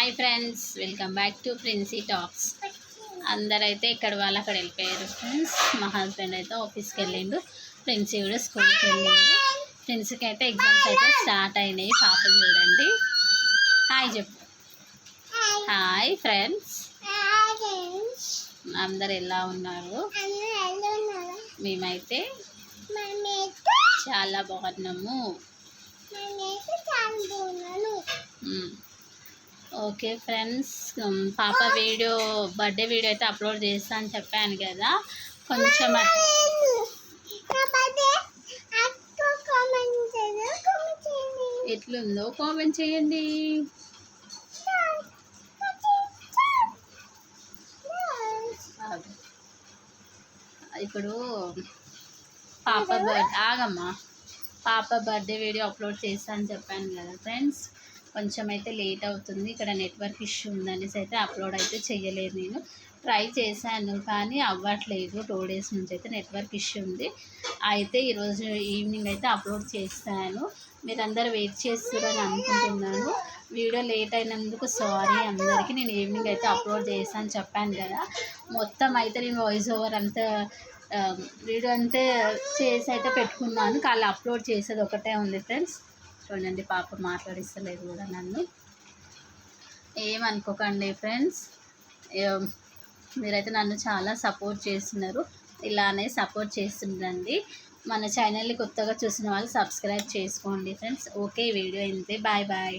Hi friends, welcome back to Princy talks. అందరైతే ఇక్కడ వాళ్ళు అక్కడ వెళ్ళిపోయారు ఫ్రెండ్స్. మా హస్బెండ్ అయితే ఆఫీస్కి వెళ్ళిండు, ప్రిన్సీ కూడా స్కూల్కి వెళ్ళిండు. ప్రిన్సీకి అయితే ఎగ్జామ్స్ అయితే స్టార్ట్ అయినాయి. పాప చూడండి, హాయ్ చెప్పు. హాయ్ ఫ్రెండ్స్, అందరు ఎలా ఉన్నారు? మేమైతే చాలా బాగున్నాము. ఓకే ఫ్రెండ్స్, పాప బర్త్డే వీడియో అయితే అప్లోడ్ చేస్తా అని చెప్పాను కదా. కొంచెం ఎట్లుందో కామెంట్ చేయండి. ఇప్పుడు పాప బర్త్డే వీడియో అప్లోడ్ చేస్తా అని చెప్పాను కదా ఫ్రెండ్స్. కొంచెం అయితే లేట్ అవుతుంది, ఇక్కడ నెట్వర్క్ ఇష్యూ ఉందనేసి అయితే అప్లోడ్ అయితే చేయలేదు. నేను ట్రై చేశాను కానీ అవ్వట్లేదు. 2 డేస్ నుంచి అయితే నెట్వర్క్ ఇష్యూ ఉంది. అయితే ఈరోజు ఈవినింగ్ అయితే అప్లోడ్ చేస్తాను. మీరందరూ వెయిట్ చేస్తారని అనుకుంటున్నాను. వీడియో లేట్ అయినందుకు సారీ అందరికీ. నేను ఈవినింగ్ అయితే అప్లోడ్ చేస్తాను చెప్పాను కదా. మొత్తం అయితే నేను వాయిస్ ఓవర్ అంతా వీడియో అంతే చేసి అయితే పెట్టుకున్నాను, కానీ అప్లోడ్ చేసేది ఒకటే ఉంది ఫ్రెండ్స్. చూడండి, పాప మాట్లాడిస్తలేదు కూడా నన్ను. ఏమనుకోకండి ఫ్రెండ్స్, మీరైతే నన్ను చాలా సపోర్ట్ చేస్తున్నారు. ఇలానే సపోర్ట్ చేస్తుండండి. మన ఛానల్ని కొత్తగా చూసిన వాళ్ళు సబ్స్క్రైబ్ చేసుకోండి ఫ్రెండ్స్. ఓకే, వీడియో ఇంతే. Bye bye.